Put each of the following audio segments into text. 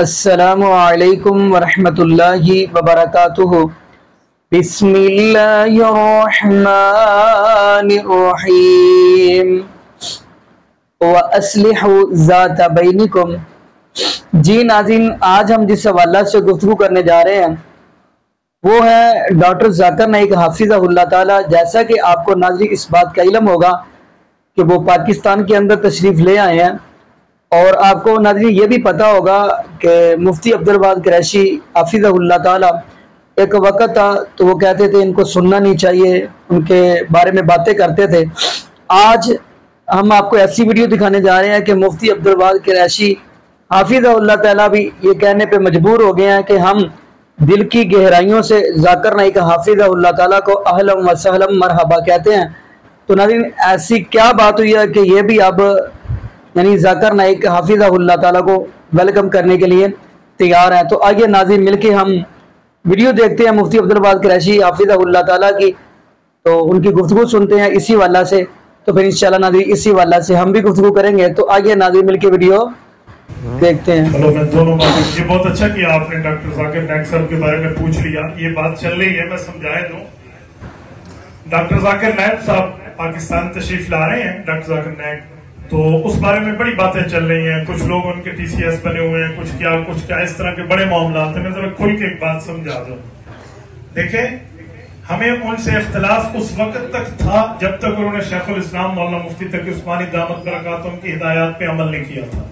السلام علیکم ورحمۃ اللہ وبرکاتہ۔ بسم اللہ الرحمن الرحیم وَأَصْلِحُوا ذَاتَ بَيْنِكُمْ۔ جی ناظرین، آج ہم جس حوالہ سے گفتگو کرنے جا رہے ہیں وہ ہے ڈاکٹر ذاکر نائک حافظہ اللہ تعالی۔ جیسا کہ آپ کو ناظرین اس بات کا علم ہوگا کہ وہ پاکستان کے اندر تشریف لے آئے ہیں، اور آپ کو ناظرین یہ بھی پتہ ہوگا کہ مفتی عبدالوہاب قریشی حافظہ اللہ تعالی ایک وقت تھا تو وہ کہتے تھے ان کو سننا نہیں چاہیے، ان کے بارے میں باتیں کرتے تھے۔ آج ہم آپ کو ایسی ویڈیو دکھانے جا رہے ہیں کہ مفتی عبدالوہاب قریشی حافظہ اللہ تعالی بھی یہ کہنے پہ مجبور ہو گئے ہیں کہ ہم دل کی گہرائیوں سے ذاکر نائک حافظہ اللہ تعالیٰ کو اہلا و سہلا مرحبا کہتے ہیں۔ تو ناظرین ایسی کیا بات ہوئی ہے کہ یہ بھی اب یعنی ذاکر نائک حافظہ اللہ تعالیٰ کو ویلکم کرنے کے لیے تیار ہیں۔ تو آئیے ناظرین مل کے ہم ویڈیو دیکھتے ہیں مفتی عبدالوہاب قریشی حافظہ اللہ تعالیٰ کی، تو ان کی گفتگو سنتے ہیں اسی والہ سے، تو پھر انشاءاللہ ناظرین اسی والہ سے ہم بھی گفتگو کریں گے۔ تو آئیے ناظرین مل کے ویڈیو دیکھتے ہیں۔ چلو میں دونوں باتیں، یہ بہت اچھا کیا آپ نے ڈاکٹر ذاکر نائک صاحب کے بارے میں پوچھ لیا، یہ بات چل رہی ہے میں سمجھائے دوں۔ ڈاکٹر ذاکر نائک صاحب پاکستان تشریف لا رہے ہیں، ڈاکٹر ذاکر نائک، تو اس بارے میں بڑی باتیں چل رہی ہیں، کچھ لوگ ان کے ٹی سی ایس بنے ہوئے ہیں، کچھ کیا اس طرح کے بڑے معاملات ہیں۔ میں ذرا کھل کے ایک بات سمجھا دوں۔ دیکھیں، ہمیں ان سے اختلاف اس وقت تک تھا جب تک انہوں نے شیخ الاسلام مولانا مفتی تقی عثمانی دامت برکاتہم کی ہدایات پہ عمل نہیں کیا تھا۔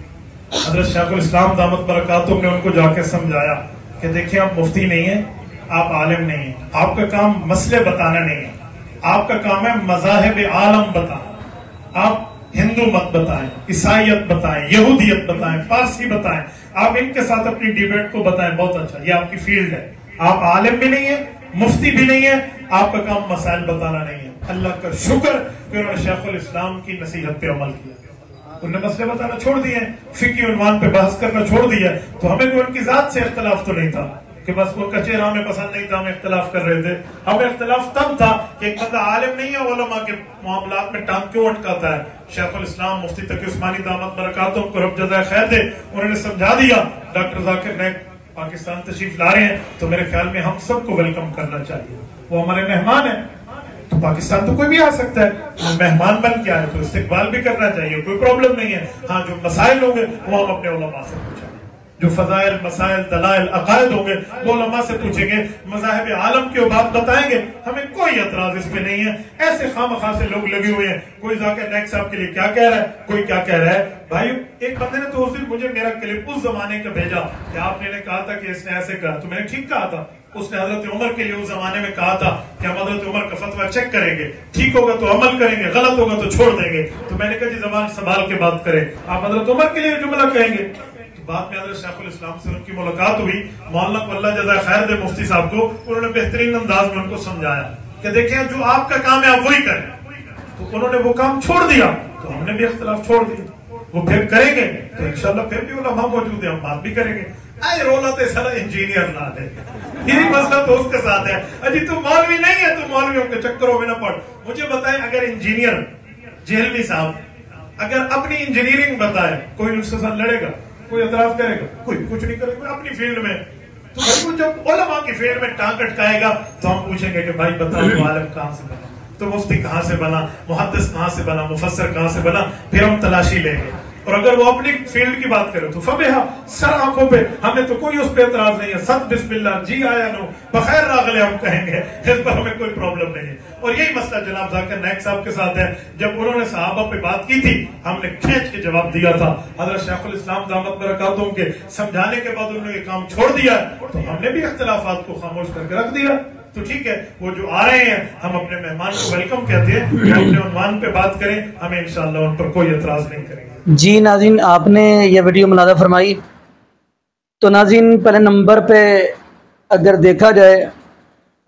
حضرت شیخ الاسلام دامت برکاتہم نے ان کو جا کے سمجھایا کہ دیکھیں آپ مفتی نہیں ہیں، آپ عالم نہیں ہیں، آپ کا کام مسئلے بتانا نہیں ہے، آپ کا کام ہے مذاہب عالم بتانا۔ آپ ہندو مت بتائیں، عیسائیت بتائیں، یہودیت بتائیں، پارسی بتائیں، آپ ان کے ساتھ اپنی ڈیبیٹ کو بتائیں، بہت اچھا، یہ آپ کی فیلڈ ہے۔ آپ عالم بھی نہیں ہیں، مفتی بھی نہیں ہیں، آپ کا کام مسائل بتانا نہیں ہے۔ اللہ کا شکر کہ انہوں نے شیخ الاسلام کی نصیحت پہ عمل کیا، انہوں نے مسئلے بتانا چھوڑ دیے، فقہی عنوان پہ بحث کرنا چھوڑ دیا۔ تو ہمیں بھی ان کی ذات سے اختلاف تو نہیں تھا کہ بس ان کا چہرہ ہمیں پسند نہیں تھا، ہم اختلاف کر رہے تھے۔ ہمیں اختلاف تب تھا کہ ایک بندہ عالم نہیں ہے، علماء کے معاملات میں ٹانگ کیوں اٹکاتا ہے۔ شیخ الاسلام مفتی تقی عثمانی دامت برکاتہم کو رب جزائے خیر دے، انہوں نے سمجھا دیا۔ ڈاکٹر ذاکر نائک پاکستان تشریف لا رہے ہیں تو میرے خیال میں ہم سب کو ویلکم کرنا چاہیے، وہ ہمارے مہمان ہیں۔ تو پاکستان تو کوئی بھی آ سکتا ہے، مہمان بن کے آئے تو استقبال بھی کرنا چاہیے، کوئی پرابلم نہیں ہے۔ ہاں جو مسائل ہوں گے وہ ہم اپنے علماء سے پوچھیں گے، جو فضائل، مسائل، دلائل، عقائد ہوں گے وہ علماء سے پوچھیں گے، مذاہب عالم کی بات بتائیں گے، ہمیں کوئی اعتراض اس پہ نہیں ہے۔ ایسے خام خواہ سے لوگ لگے ہوئے ہیں، کوئی ذاکر نائک صاحب کے لیے کیا کہہ رہا ہے، کوئی کیا کہہ رہا ہے۔ بھائی ایک بندے نے تو اس دن مجھے میرا کلپ اس زمانے کا بھیجا کہ آپ نے کہا تھا کہ اس نے ایسے کہا، تو میں نے ٹھیک کہا تھا۔ اس نے حضرت عمر کے لیے اس زمانے میں کہا تھا کہ ہم حضرت عمر کا فتویٰ چیک کریں گے، ٹھیک ہوگا تو عمل کریں گے، غلط ہوگا تو چھوڑ دیں گے۔ تو میں نے کہا جی زبان سنبھال کے بات کریں، آپ حضرت عمر کے لیے جملہ کہیں گے۔ بعد میں حضرت شیخ الاسلام سے ان کی ملاقات ہوئی، مولانا کو اللہ جزائے خیر دے مفتی صاحب کو، انہوں نے بہترین انداز میں ان کو سمجھایا کہ دیکھیں جو آپ کا کام ہے آپ وہی کریں۔ تو انہوں نے وہ کام چھوڑ دیا تو ہم نے بھی اختلاف چھوڑ دیا، وہ پھر کریں گے تو انشاءاللہ پھر بھی علماء موجود ہیں، ہم بات بھی کریں گے۔ اے رولا تو سارا انجینئر نہ دے، یہی مسئلہ تو اس کے ساتھ ہے۔ اجی تو مولوی نہیں ہے، تو مولویوں کے چکروں میں نہ پڑ۔ مجھے بتائیں اگر انجینئر جہلوی صاحب اگر اپنی انجینئرنگ بتائے، کوئی اس کے ساتھ لڑے گا، کوئی اعتراض کرے گا؟ کوئی کچھ نہیں کرے گا اپنی فیلڈ میں۔ تو جب علماء کی فیلڈ میں ٹانگ اٹکائے گا تو ہم پوچھیں گے کہ بھائی بتاؤ تو عالم کہاں سے بنا، تو مفتی کہاں سے بنا، محدث کہاں سے بنا، مفسر کہاں سے بنا، پھر ہم تلاشی لیں گے۔ اور اگر وہ اپنی فیلڈ کی بات کرے تو فبہا، سر آنکھوں پہ، ہمیں تو کوئی اس پہ اعتراض نہیں ہے، ست بسم اللہ جی آیا نو بخیر راغلے ہم کہیں گے، اس پر ہمیں کوئی پرابلم نہیں ہے۔ اور یہی مسئلہ جناب ذاکر نائک صاحب کے ساتھ ہے، جب انہوں نے صحابہ پہ بات کی تھی ہم نے کھینچ کے جواب دیا تھا، حضرت شیخ الاسلام دامت برکاتہم کے سمجھانے کے بعد انہوں نے یہ کام چھوڑ دیا تو ہم نے بھی اختلافات کو خاموش کر کے رکھ دیا۔ تو ٹھیک ہے، وہ جو آ رہے ہیں ہم اپنے مہمان کو ویلکم کہتے ہیں، اپنے عنوان پہ بات کریں، ہمیں انشاءاللہ ان پر کوئی اعتراض نہیں کریں گے۔ جی ناظرین، آپ نے یہ ویڈیو ملاحظہ فرمائی، تو ناظرین پہلے نمبر پہ اگر دیکھا جائے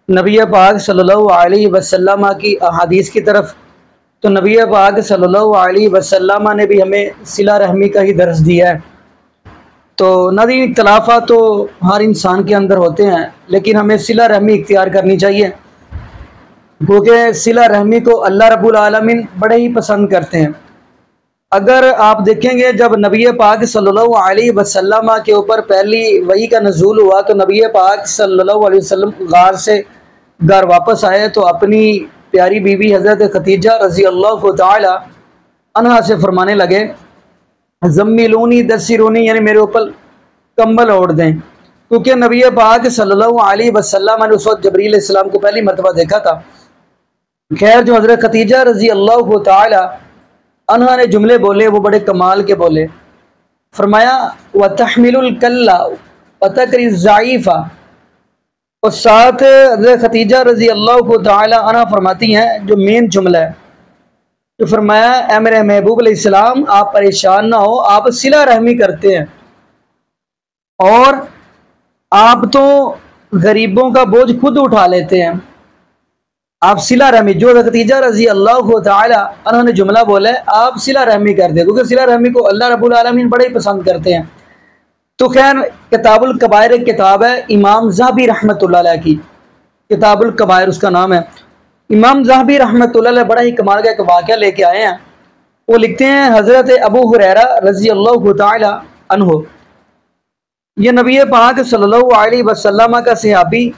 نبی پاک صلی اللہ علیہ وسلم کی احادیث کی طرف، تو نبی پاک صلی اللہ علیہ وسلم نے بھی ہمیں صلہ رحمی کا ہی درس دیا ہے۔ تو ناظرین اختلافات تو ہر انسان کے اندر ہوتے ہیں، لیکن ہمیں صلہ رحمی اختیار کرنی چاہیے، کیونکہ صلہ رحمی کو اللہ رب العالمین بڑے ہی پسند کرتے ہیں۔ اگر آپ دیکھیں گے جب نبی پاک صلی اللہ علیہ وسلم کے اوپر پہلی وحی کا نزول ہوا تو نبی پاک صلی اللہ علیہ وسلم غار سے گھر واپس آئے تو اپنی پیاری بیوی حضرت خدیجہ رضی اللہ تعالی عنہا سے فرمانے لگے زمیلونی دسرونی، یعنی میرے اوپر کمبل اوڑھ دیں، کیونکہ نبی پاک صلی اللہ علیہ وسلم نے اس وقت جبریل علیہ السلام کو پہلی مرتبہ دیکھا تھا۔ خیر جو حضرت خدیجہ رضی اللہ تعالی عنہا نے جملے بولے وہ بڑے کمال کے بولے، فرمایا وَتَحْمِلُ الْكَلَّ وَتَكْرِ الضَّعِيفَ، اور ساتھ حضرت خدیجہ رضی اللہ تعالی عنہ فرماتی ہیں جو مین جملہ ہے، تو فرمایا اے میرے محبوب علیہ السلام آپ پریشان نہ ہو، آپ صلہ رحمی کرتے ہیں اور آپ تو غریبوں کا بوجھ خود اٹھا لیتے ہیں، آپ صلہ رحمی، جو خدیجہ رضی اللہ تعالی عنہ نے جملہ بولا ہے آپ صلہ رحمی کر دیں، کیونکہ صلہ رحمی کو اللہ رب العالمین بڑے ہی پسند کرتے ہیں۔ تو خیر کتاب الکبائر ایک کتاب ہے امام ذہبی رحمۃ اللہ علیہ کی، کتاب الکبائر اس کا نام ہے۔ امام ذہبی رحمۃ اللہ علیہ بڑا ہی کمال کا ایک واقعہ لے کے آئے ہیں، وہ لکھتے ہیں حضرت ابو ہریرہ رضی اللہ تعالی عنہ، یہ نبی پاک صلی اللہ علیہ وسلم کا صحابی،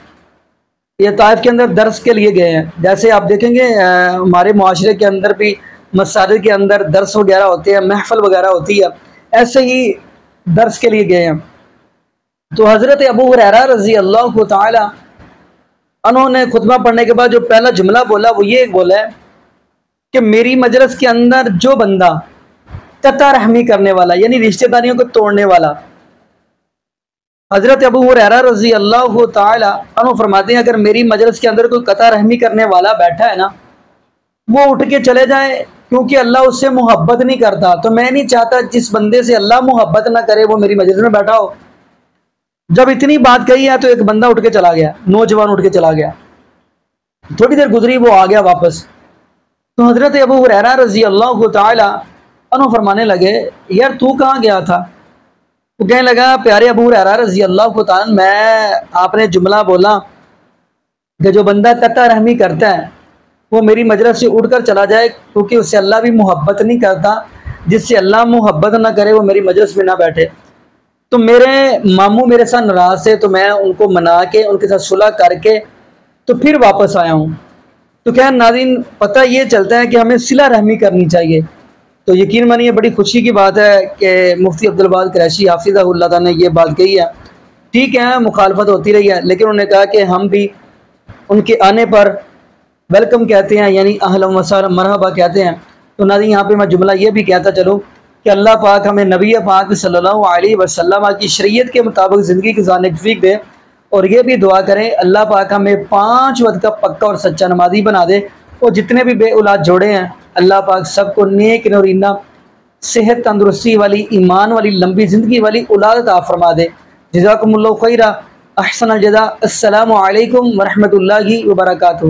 یہ طائف کے اندر درس کے لیے گئے ہیں۔ جیسے آپ دیکھیں گے ہمارے معاشرے کے اندر بھی مساجد کے اندر درس وغیرہ ہوتے ہیں، محفل وغیرہ ہوتی ہے، ایسے ہی درس کے لیے گئے ہیں۔ تو حضرت ابو ہریرہ رضی اللہ تعالی انہوں نے خطبہ پڑھنے کے بعد جو پہلا جملہ بولا وہ یہ بولا ہے کہ میری مجلس کے اندر جو بندہ قطع رحمی کرنے والا، یعنی رشتہ داریوں کو توڑنے والا، حضرت ابو ہریرہ رضی اللہ تعالی عنہ فرماتے ہیں اگر میری مجلس کے اندر کوئی قطع رحمی کرنے والا بیٹھا ہے نا، وہ اٹھ کے چلے جائے، کیونکہ اللہ اس سے محبت نہیں کرتا، تو میں نہیں چاہتا جس بندے سے اللہ محبت نہ کرے وہ میری مجلس میں بیٹھا ہو۔ جب اتنی بات کہی ہے تو ایک بندہ اٹھ کے چلا گیا، نوجوان اٹھ کے چلا گیا، تھوڑی دیر گزری وہ آ گیا واپس، تو حضرت ابو ہریرہ رضی اللہ تعالی عنہ فرمانے لگے یار تو کہاں گیا تھا؟ وہ کہنے لگا پیارے ابو ہریرہ رضی اللہ تعالی میں آپ نے جملہ بولا کہ جو بندہ قطع رحمی کرتا ہے وہ میری مجلس سے اٹھ کر چلا جائے، کیونکہ اس سے اللہ بھی محبت نہیں کرتا، جس سے اللہ محبت نہ کرے وہ میری مجلس میں نہ بیٹھے۔ تو میرے ماموں میرے ساتھ ناراض تھے تو میں ان کو منا کے ان کے ساتھ صلح کر کے تو پھر واپس آیا ہوں۔ تو خیر ناظرین پتہ یہ چلتا ہے کہ ہمیں صلہ رحمی کرنی چاہیے۔ تو یقین مانیے بڑی خوشی کی بات ہے کہ مفتی عبدالباقی قریشی حافظہ اللہ تعالیٰ نے یہ بات کہی ہے۔ ٹھیک ہے مخالفت ہوتی رہی ہے، لیکن انہوں نے کہا کہ ہم بھی ان کے آنے پر ویلکم کہتے ہیں، یعنی اہلا و سہلا مرحبا کہتے ہیں۔ تو ناظرین یہاں پہ میں جملہ یہ بھی کہتا چلوں کہ اللہ پاک ہمیں نبی پاک صلی اللہ علیہ وسلم کی شریعت کے مطابق زندگی گزارنے کی توفیق دے، اور یہ بھی دعا کریں اللہ پاک ہمیں 5 وقت کا پکا اور سچا نمازی بنا دے، اور جتنے بھی بے اولاد جوڑے ہیں اللہ پاک سب کو نیک نورینہ صحت تندرستی والی ایمان والی لمبی زندگی والی اولاد عطا فرما دے۔ جزاکم اللہ خیرہ، احسن الجزاء، السلام علیکم ورحمۃ اللہ وبرکاتہ۔